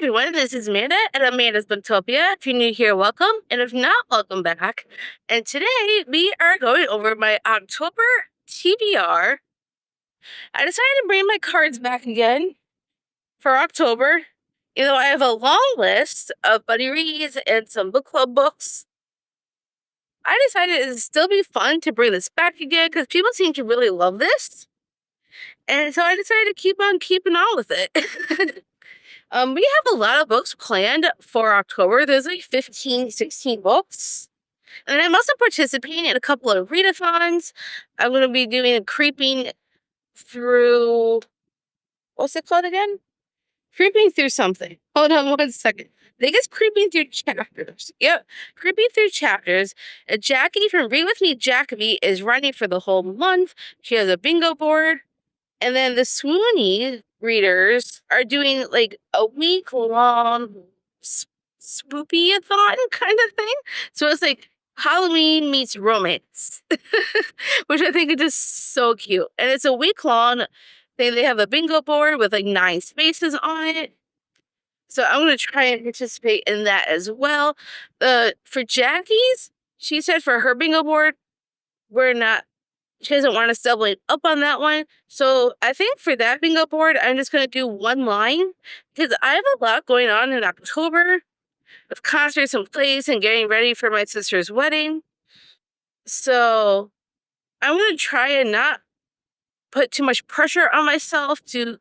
everyone, this is Amanda at Amanda's Booktopia. If you're new here, welcome, and if not, welcome back. And today we are going over my October TBR. I decided to bring my cards back again for October. You know, I have a long list of buddy reads and some book club books. I decided it would still be fun to bring this back again because people seem to really love this. And so I decided to keep on keeping on with it. We have a lot of books planned for October. There's like 15, 16 books. And I'm also participating in a couple of readathons. I'm going to be doing Creeping Through... What's it called again? Creeping Through something. Hold on 1 second. I think it's Creeping Through Chapters. Yep, Creeping Through Chapters. Jackie from Read With Me Jackie is running for the whole month. She has a bingo board. And then the Swoony readers are doing like a week-long spoopy-a-thon kind of thing. So it's like Halloween meets romance, which I think is just so cute. And it's a week-long thing. They have a bingo board with like 9 spaces on it. So I'm going to try and participate in that as well. For Jackie's, she said for her bingo board, she doesn't want us doubling up on that one. So I think for that bingo board, I'm just going to do one line because I have a lot going on in October with concerts and plays and getting ready for my sister's wedding. So I'm going to try and not put too much pressure on myself to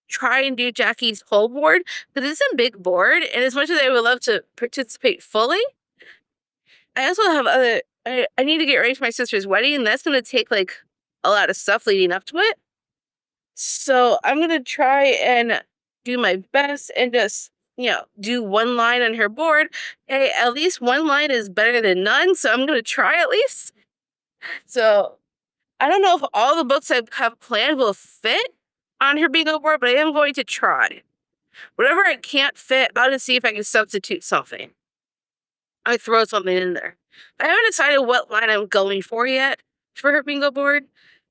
try and do Jackie's whole board because it's a big board. And as much as I would love to participate fully, I also have I need to get ready for my sister's wedding, and that's going to take, like, a lot of stuff leading up to it. So I'm going to try and do my best and just, do one line on her board. Hey, at least one line is better than none, so I'm going to try at least. So I don't know if all the books I have planned will fit on her bingo board, but I am going to try. Whatever I can't fit, I'll just see if I can substitute something. I throw something in there. I haven't decided what line I'm going for yet for her bingo board.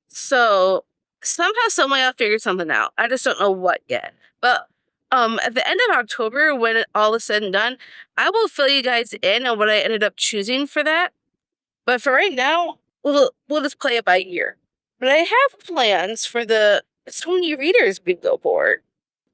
So somehow, someway, I'll figure something out. I just don't know what yet. But at the end of October, when all is said and done, I will fill you guys in on what I ended up choosing for that. But for right now, we'll just play it by ear. But I have plans for the Swoony Readers bingo board.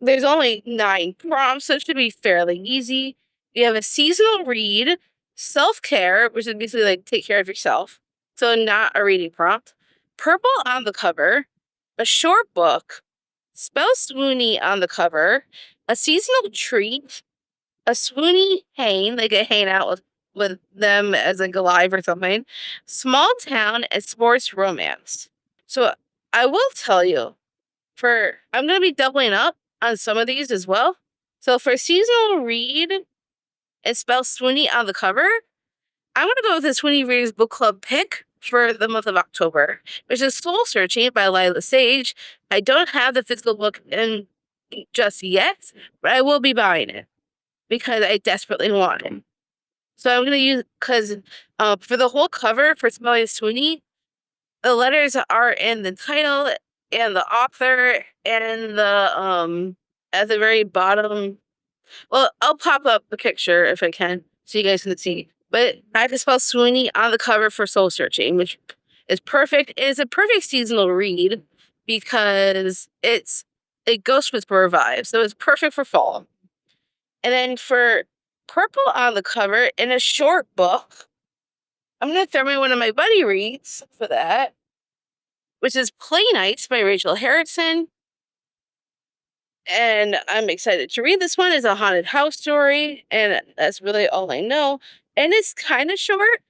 There's only 9 prompts, so it should be fairly easy. We have a seasonal read, self-care, which is basically like take care of yourself, so not a reading prompt, purple on the cover, a short book, spell Swoony on the cover, a seasonal treat, a Swoony hang, like a hangout with them as like a live or something, small town, and sports romance. So I will tell you, I'm going to be doubling up on some of these as well. So for seasonal read and spell Swoony on the cover, I'm going to go with the Swoony Readers Book Club pick for the month of October, which is Soul Searching by Lila Sage. I don't have the physical book in just yet, but I will be buying it because I desperately want it. So I'm going to use, because for the whole cover for Spelling Swoony, the letters are in the title and the author and the, at the very bottom. Well, I'll pop up the picture if I can, so you guys can see. But I have to spell Swoony on the cover for Soul Searching, which is perfect. It is a perfect seasonal read because it's a Ghost Whisperer vibe, so it's perfect for fall. And then for purple on the cover in a short book, I'm going to throw in one of my buddy reads for that, which is Play Nights by Rachel Harrison. And I'm excited to read this one. It's a haunted house story, and that's really all I know. And it's kind of short.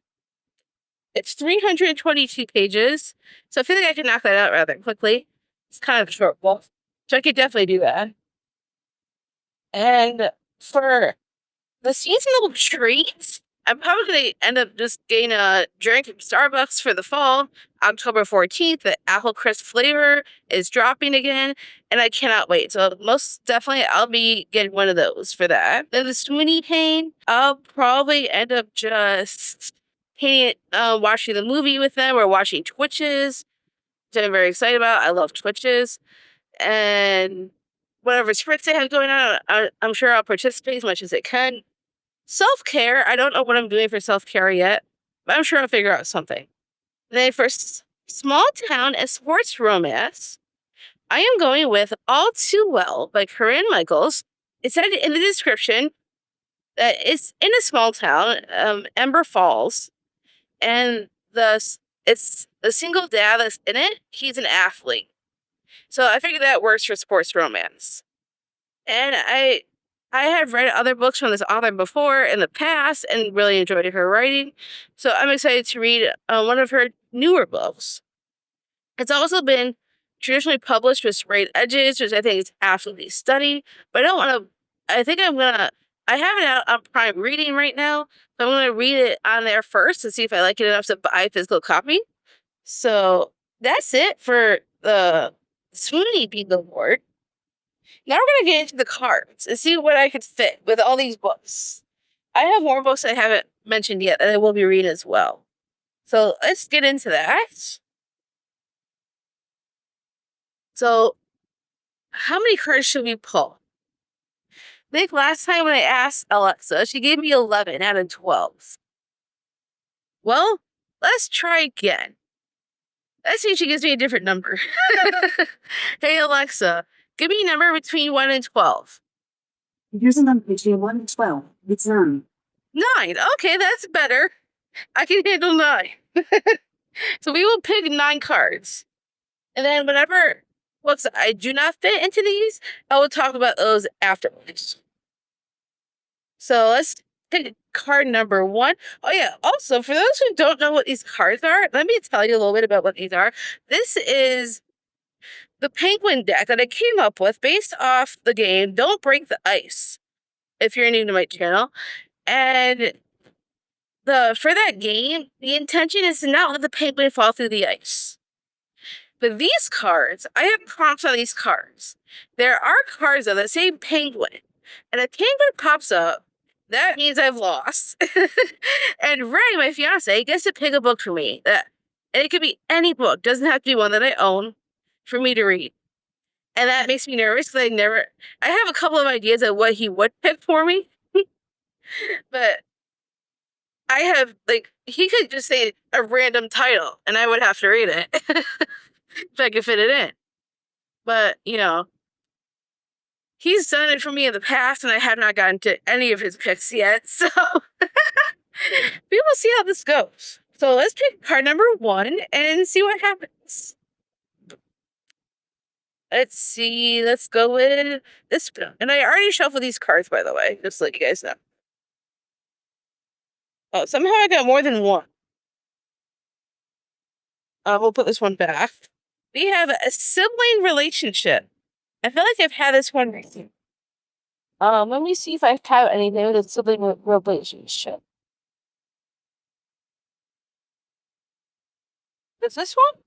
It's 322 pages, so I feel like I can knock that out rather quickly. It's kind of a short book, so I could definitely do that. And for the seasonal treats, I'm probably going to end up just getting a drink from Starbucks for the fall. October 14th, the apple crisp flavor is dropping again, and I cannot wait. So most definitely, I'll be getting one of those for that. Then the Swoony paint, I'll probably end up just painting, watching the movie with them or watching Twitches, which I'm very excited about. I love Twitches. And whatever sprints they have going on, I'm sure I'll participate as much as I can. Self-care, I don't know what I'm doing for self-care yet, but I'm sure I'll figure out something. Then for small town and sports romance, I am going with All Too Well by Corinne Michaels. It said in the description that it's in a small town, Ember Falls, and it's the single dad that's in it. He's an athlete, so I figured that works for sports romance. And I have read other books from this author before in the past and really enjoyed her writing, so I'm excited to read one of her newer books. It's also been traditionally published with sprayed edges, which I think is absolutely stunning. But I don't want to. I think I'm gonna. I have it out on Prime Reading right now, so I'm gonna read it on there first to see if I like it enough to buy a physical copy. So that's it for the Swoony Beagle board. Now we're gonna get into the cards and see what I could fit with all these books. I have more books I haven't mentioned yet that I will be reading as well. So let's get into that. So, how many cards should we pull? I think last time when I asked Alexa, she gave me 11 out of 12. Well, let's try again. Let's see if she gives me a different number. Hey, Alexa, give me a number between 1 and 12. Here's a number between 1 and 12. It's 9. 9. Okay, that's better. I can handle 9. So we will pick 9 cards. And then whatever books I do not fit into these, I will talk about those afterwards. So let's pick card number 1. Oh yeah, also for those who don't know what these cards are, let me tell you a little bit about what these are. This is the Penguin deck that I came up with based off the game Don't Break the Ice, if you're new to my channel. And for that game, the intention is to not let the penguin fall through the ice. But these cards, I have prompts on these cards. There are cards of the same penguin, and a penguin pops up. That means I've lost. And Ray, my fiance, gets to pick a book for me. And it could be any book. Doesn't have to be one that I own for me to read. And that makes me nervous because I have a couple of ideas of what he would pick for me. But I have, he could just say a random title and I would have to read it if I could fit it in. But, he's done it for me in the past and I have not gotten to any of his picks yet. So we will see how this goes. So let's pick card number 1 and see what happens. Let's see. Let's go with this one. And I already shuffled these cards, by the way, just to let you guys know. Oh, somehow I got more than one. We'll put this one back. We have a sibling relationship. I feel like I've had this one recently. Let me see if I have anything with a sibling relationship. Is this one?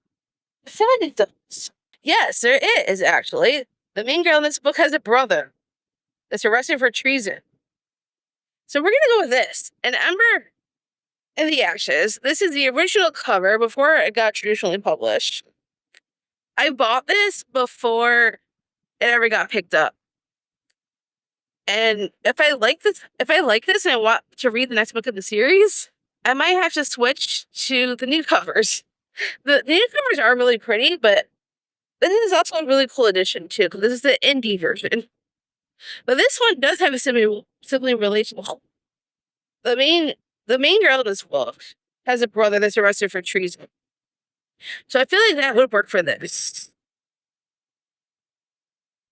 I feel like it does. Yes, there is, actually. The main girl in this book has a brother that's arrested for treason. So we're going to go with this. An Ember in the Ashes. This is the original cover before it got traditionally published. I bought this before it ever got picked up. And if I like this and I want to read the next book of the series, I might have to switch to the new covers. The new covers are really pretty, but this is also a really cool edition too, because this is the indie version. But this one does have a sibling relationship. The main girl in this book has a brother that's arrested for treason. So I feel like that would work for this.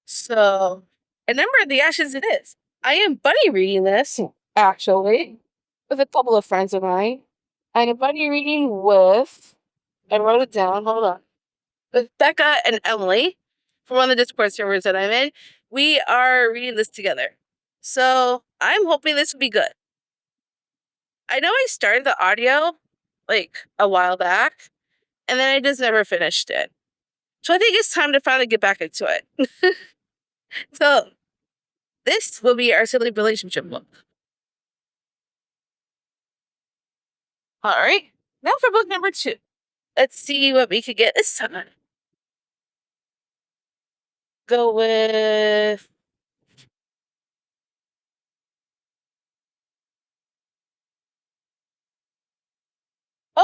So, a number of the Ashes it is. I am buddy reading this, actually, with a couple of friends of mine. I am buddy reading with, I wrote it down, hold on, with Becca and Emily from one of the Discord servers that I'm in. We are reading this together. So, I'm hoping this will be good. I know I started the audio, a while back, and then I just never finished it. So I think it's time to finally get back into it. So, this will be our sibling relationship book. All right, now for book number 2. Let's see what we could get this time. go with.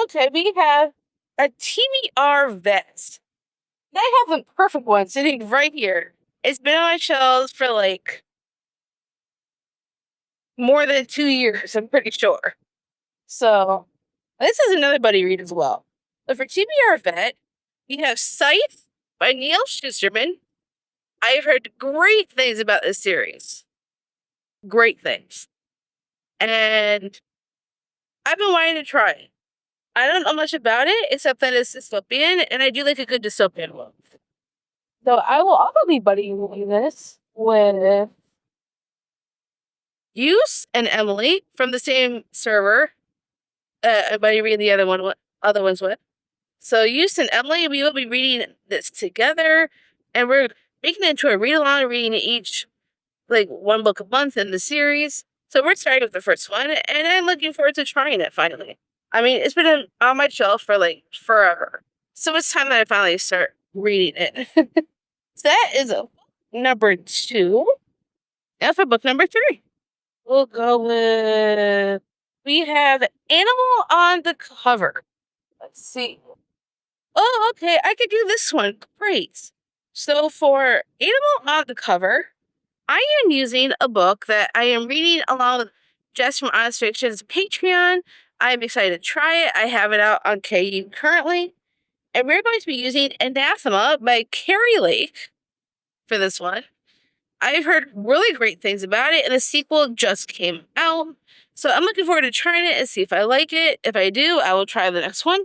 Okay, we have a TBR vest. I have a perfect one sitting right here. It's been on my shelves for like more than 2 years, I'm pretty sure. So this is another buddy read as well. But for TBR Vet, we have Scythe by Neil Schusterman. I've heard great things about this series. Great things. And I've been wanting to try it. I don't know much about it, except that it's dystopian, and I do like a good dystopian book. So I will also be buddying this with Use and Emily from the same server. Buddy reading the other ones with. So Use and Emily, we will be reading this together, and we're making it into a read-along, reading each like one book a month in the series. So we're starting with the first one, and I'm looking forward to trying it finally. I mean, it's been on my shelf for like forever. So it's time that I finally start reading it. So that is number 2. Now for book number 3. We'll go with, we have Animal on the Cover. Let's see. Oh, okay, I could do this one. Great. So for Animal on the Cover, I am using a book that I am reading along with Jess from Honest Fiction's Patreon. I'm excited to try it. I have it out on KU currently. And we're going to be using Anathema by Carrie Lake for this one. I've heard really great things about it, and the sequel just came out. So I'm looking forward to trying it and see if I like it. If I do, I will try the next one.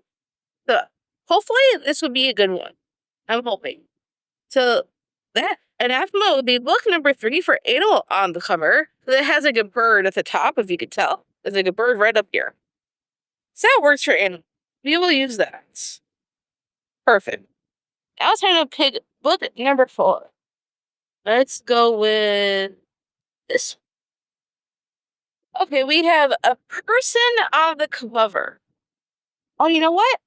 So hopefully this will be a good one. I'm hoping. So that Anathema would be book number 3 for Animal on the Cover. It has like a bird at the top, if you could tell. There's like a bird right up here. So that works for Animal. We will use that. Perfect. Now it's time to pick book number 4. Let's go with this. Okay, we have A Person on the Cover. Oh, you know what?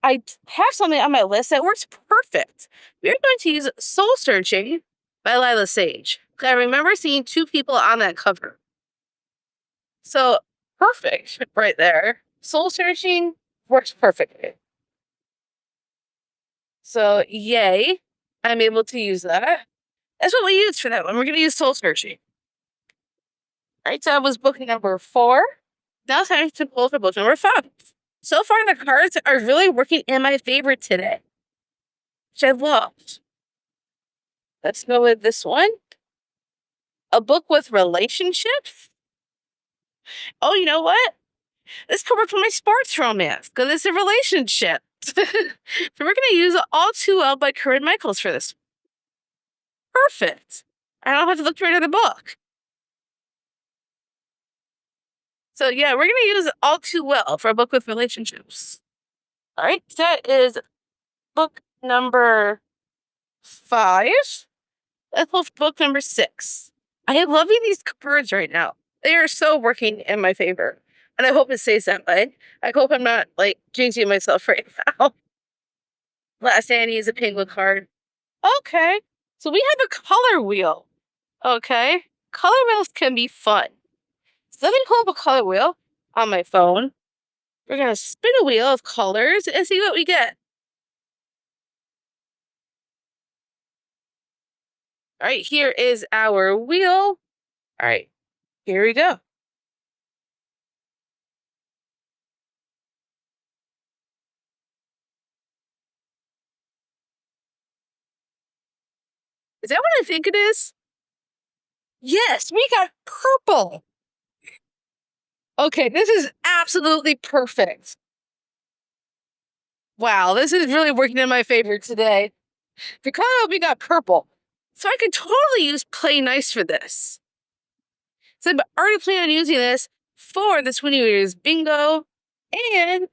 I have something on my list that works perfect. We're going to use Soul Searching by Lila Sage. I remember seeing 2 people on that cover. So, perfect right there. Soul Searching works perfectly. So, yay. I'm able to use that. That's what we used for that one. We're going to use Soul Searching. All right, so that was book number 4. Now it's time to pull for book number 5. So far, the cards are really working in my favor today, which I loved. Let's go with this one. A book with relationships. Oh, you know what? This could work for my sports romance, because it's a relationship. So we're going to use All Too Well by Corinne Michaels for this. Perfect. I don't have to look for another book. So yeah, we're going to use All Too Well for a book with relationships. All right, that is book number 5. Let's book number 6. I am loving these birds right now. They are so working in my favor. And I hope it stays that way. I hope I'm not, like, jinxing myself right now. Last Annie is a penguin card. Okay. So we have a color wheel. Okay. Color wheels can be fun. So let me pull up a color wheel on my phone. We're going to spin a wheel of colors and see what we get. All right, here is our wheel. All right, here we go. Is that what I think it is? Yes, we got purple. Okay, this is absolutely perfect. Wow, this is really working in my favor today. Because we got purple. So I could totally use Play Nice for this. So I'm already planning on using this for the Sweeney Readers bingo. And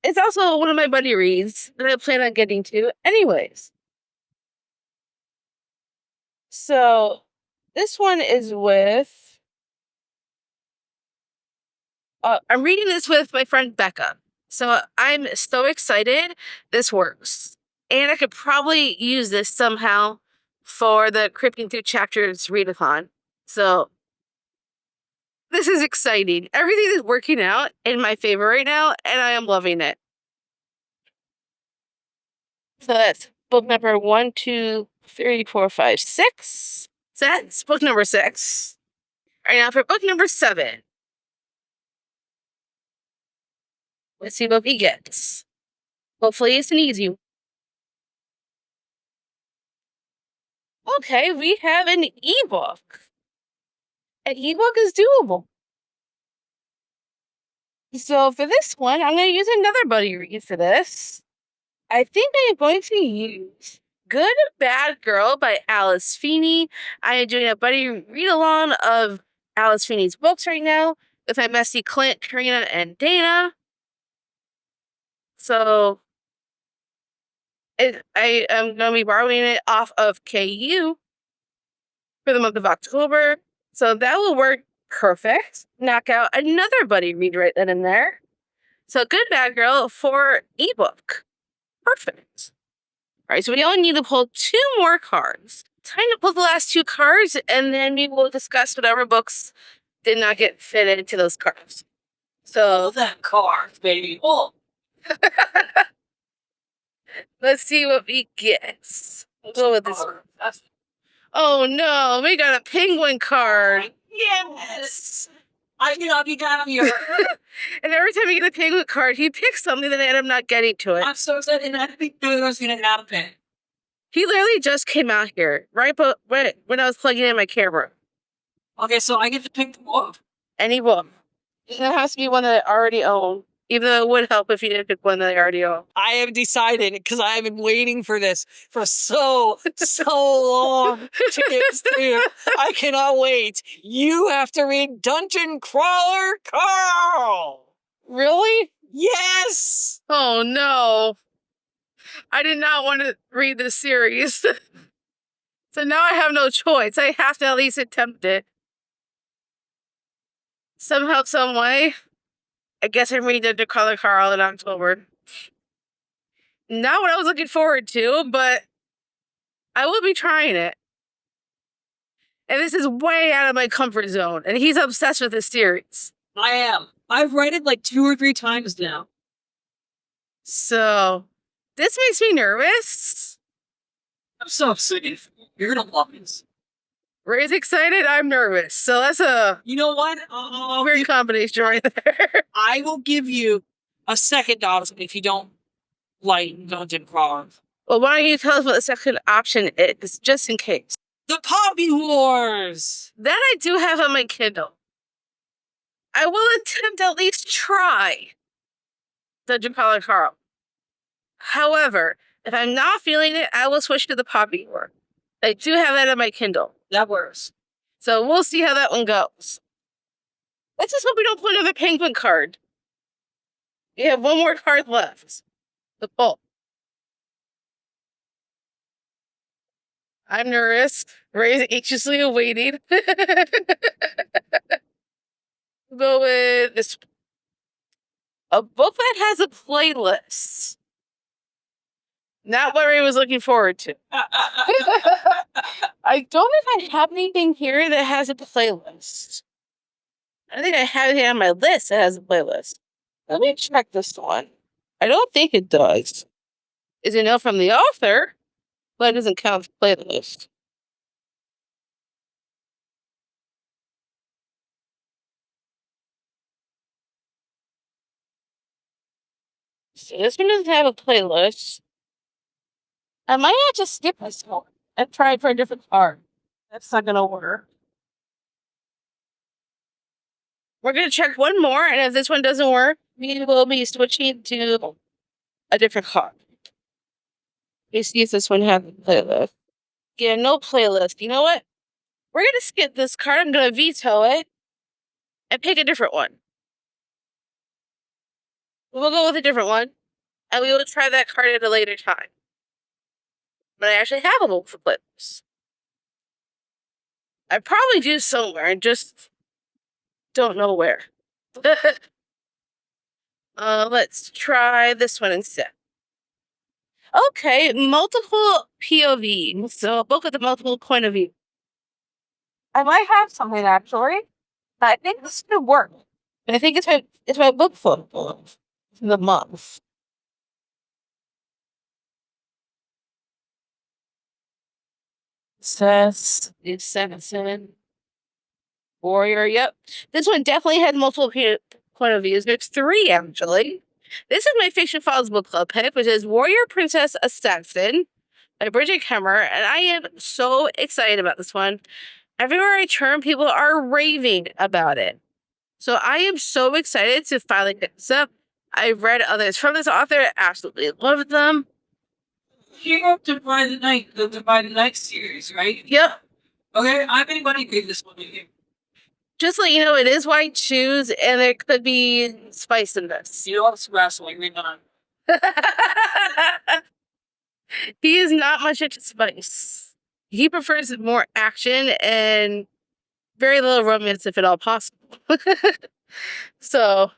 it's also one of my buddy reads that I plan on getting to anyways. So this one is with... I'm reading this with my friend Becca. So I'm so excited this works. And I could probably use this somehow for the Cripping Through Chapters readathon. So this is exciting. Everything is working out in my favor right now, and I am loving it. So that's book number 1, 2, 3, 4, 5, 6. So that's book number 6. All right, now for book number 7. Let's see what he gets. Hopefully it's an easy one. Okay, we have an ebook. An ebook is doable. So for this one, I'm going to use another buddy read for this. I think I am going to use Good Bad Girl by Alice Feeney. I am doing a buddy read-along of Alice Feeney's books right now with my bestie Clint, Karina, and Dana. So I am going to be borrowing it off of KU for the month of October. So that will work perfect. Knock out another buddy read right then and there. So Good Bad Girl for ebook. Perfect. All right, so we only need to pull 2 more cards. Time to pull the last 2 cards, and then we will discuss whatever books did not get fitted into those cards. So that card, baby. Oh. Let's see what we get. We'll go with this. Oh no, we got a penguin card. Yes. I cannot be down here. And every time we get a penguin card, he picks something that I end up not getting to it. I'm so sad, and I think I was going to happen. He literally just came out here, right when I was plugging in my camera. Okay, so I get to pick the book. Any book. It has to be one that I already own. Even though it would help if you didn't pick one that I already own. I have decided, because I have been waiting for this for so long to get through. I cannot wait. You have to read Dungeon Crawler Carl. Really? Yes. Oh no. I did not want to read this series. So now I have no choice. I have to at least attempt it. Somehow, some way. I guess I'm reading Dungeon Crawler Carl in October. Not what I was looking forward to, but I will be trying it. And this is way out of my comfort zone, and he's obsessed with this series. I am. I've read it like 2 or 3 times now. So, this makes me nervous. I'm so excited. You're gonna love this. Ray's excited, I'm nervous. So that's a You know what? weird combination right there. I will give you a second option if you don't like Dungeon Crawler. Well, why don't you tell us what the second option is, just in case. The Poppy Wars! That I do have on my Kindle. I will attempt at least try Dungeon Crawler Carl. However, if I'm not feeling it, I will switch to the Poppy War. I do have that on my Kindle. That works. So we'll see how that one goes. Let's just hope we don't pull another penguin card. We have 1 more card left to pull. I'm nervous. Ray's anxiously awaiting. Go with this. A book that has a playlist. Not what Ray was looking forward to. I don't know if I have anything here that has a playlist. I don't think I have anything on my list that has a playlist. Let me check this one. I don't think it does. Is it no from the author? But it doesn't count as playlist. So this one doesn't have a playlist. I might have to skip this one and try for a different card. That's not gonna work. We're gonna check one more, and if this one doesn't work, we will be switching to a different card. Let's see if this one has a playlist. Yeah, no playlist. You know what? We're gonna skip this card. I'm gonna veto it and pick a different one. We'll go with a different one, and we will try that card at a later time. But I actually have a book for playlists. I probably do somewhere and just don't know where. Let's try this one instead. Okay, multiple POV. So a book with a multiple point of view. I might have something actually. But I think this could work. And I think it's my book club book for the month. Assassin, Warrior. Yep, this one definitely has multiple point of views. There's 3 actually. This is my Fiction Files book club pick, which is Warrior Princess Assassin by Bridget Kemmer, and I am so excited about this one. Everywhere I turn, people are raving about it. So I am so excited to finally pick this up. I've read others from this author, absolutely loved them. Hero Divide the Night, the Divide the Night series, right? Yep. Okay, I've been wanting to read this one again. Just let you know, it is white shoes, and there could be spice in this. You know what's wrestling, read on. He is not much into spice. He prefers more action and very little romance, if at all possible. So,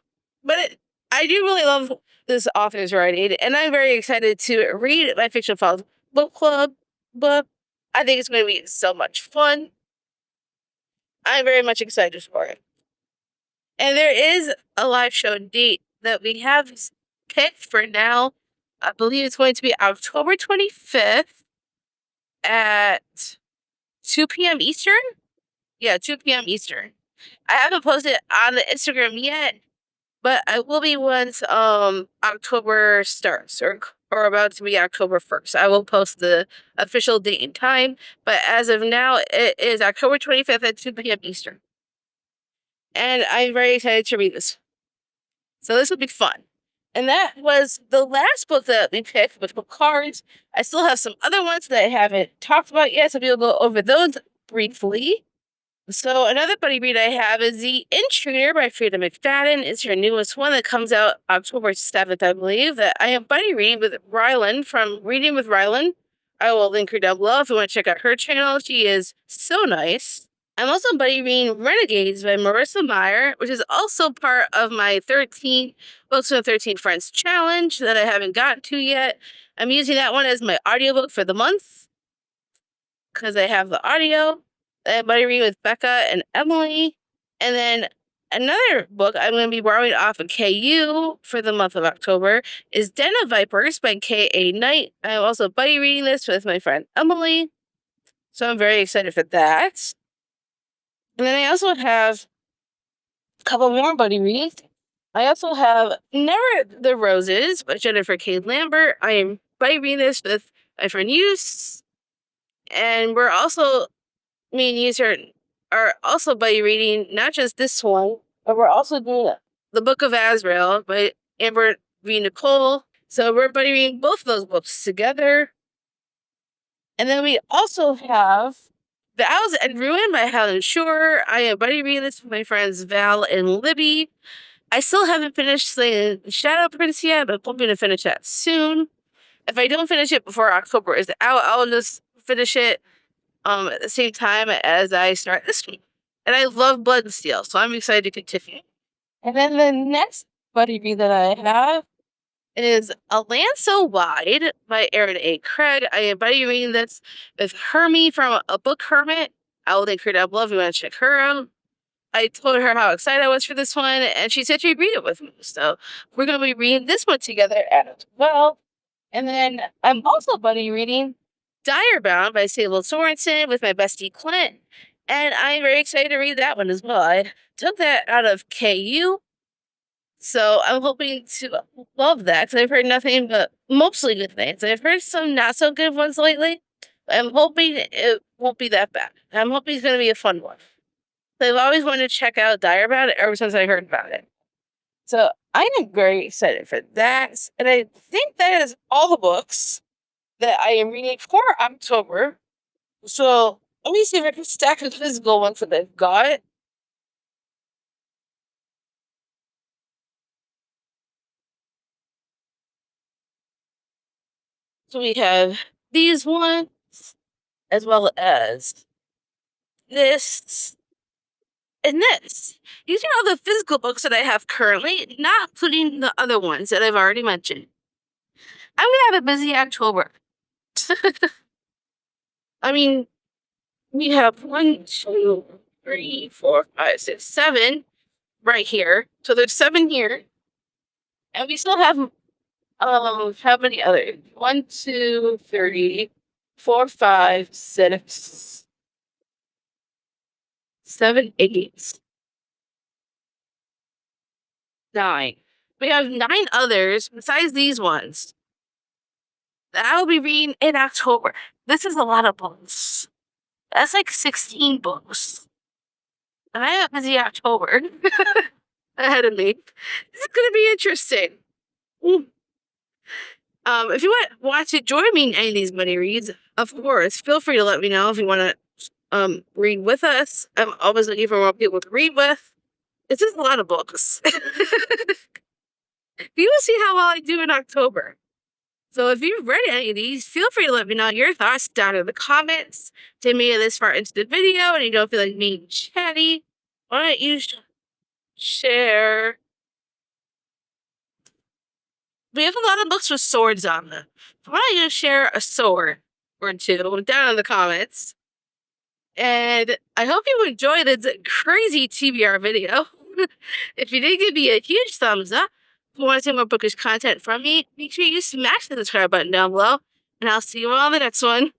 but I do really love this author's writing, and I'm very excited to read my Fiction Files book club book. I think it's going to be so much fun. I'm very much excited for it. And there is a live show date that we have picked for now. I believe it's going to be October 25th at 2 p.m. Eastern. Yeah, 2 p.m. Eastern. I haven't posted on the Instagram yet, but I will be once October starts or about to be October 1st. I will post the official date and time, but as of now, it is October 25th at 2 p.m. Eastern. And I'm very excited to read this. So this will be fun. And that was the last book that we picked with book cards. I still have some other ones that I haven't talked about yet, so we'll go over those briefly. So another buddy read I have is The Intruder by Frida McFadden. It's her newest one that comes out October 7th, I believe, that I am buddy reading with Rylan from Reading with Rylan. I will link her down below if you want to check out her channel. She is so nice. I'm also buddy reading Renegades by Marissa Meyer, which is also part of my 13 Books from 13 Friends challenge that I haven't gotten to yet. I'm using that one as my audiobook for the month because I have the audio. I'm buddy reading with Becca and Emily. And then another book I'm going to be borrowing off of KU for the month of October is Den of Vipers by K.A. Knight. I'm also buddy reading this with my friend Emily. So I'm very excited for that. And then I also have a couple more buddy reads. I also have Never the Roses by Jennifer K. Lambert. I am buddy reading this with my friend Yus. And we're also, me and Yus are also buddy reading not just this one, but we're also doing The Book of Azrael by Amber V. Nicole. So we're buddy reading both of those books together. And then we also have Vows and Ruin by Helen Shore. I am buddy reading this with my friends Val and Libby. I still haven't finished the Shadow Prince yet, but I'm hoping to finish that soon. If I don't finish it before October is out, I'll just finish it at the same time as I start this one. And I love Blood and Steel, so I'm excited to continue. And then the next buddy read that I have is A Land So Wide by Erin A. Craig. I am buddy reading this with Hermie from A Book Hermit. I will link her down below if you want to check her out. I told her how excited I was for this one, and she said she'd read it with me. So we're going to be reading this one together as well. And then I'm also buddy reading Direbound by Sable Sorensen with my bestie Clint. And I'm very excited to read that one as well. I took that out of KU. So I'm hoping to love that because I've heard nothing but mostly good things. I've heard some not so good ones lately. I'm hoping it won't be that bad. I'm hoping it's going to be a fun one. I've always wanted to check out Direbound ever since I heard about it. So I am very excited for that. And I think that is all the books that I am reading for October. So let me see if I can stack the physical ones that I've got. So we have these ones, as well as this and this. These are all the physical books that I have currently, not including the other ones that I've already mentioned. I'm gonna have a busy October. I mean, we have 1, 2, 3, 4, 5, 6, 7 right here. So there's 7 here. And we still have how many others? 1, 2, 3, 4, 5, 6, 7, 8, 9. We have 9 others besides these ones that I will be reading in October. This is a lot of books. That's like 16 books. And I have a busy October ahead of me. This is going to be interesting. If you want to join me in any of these money reads, of course, feel free to let me know if you want to read with us. I'm always looking for more people to read with. It's just a lot of books. We will see how well I do in October. So if you've read any of these, feel free to let me know your thoughts down in the comments. If you made it this far into the video and you don't feel like being chatty, why don't you share? We have a lot of books with swords on them. Why don't you share a sword or two down in the comments? And I hope you enjoyed this crazy TBR video. If you did, give me a huge thumbs up. If you want to see more bookish content from me, make sure you smash the subscribe button down below. And I'll see you all on the next one.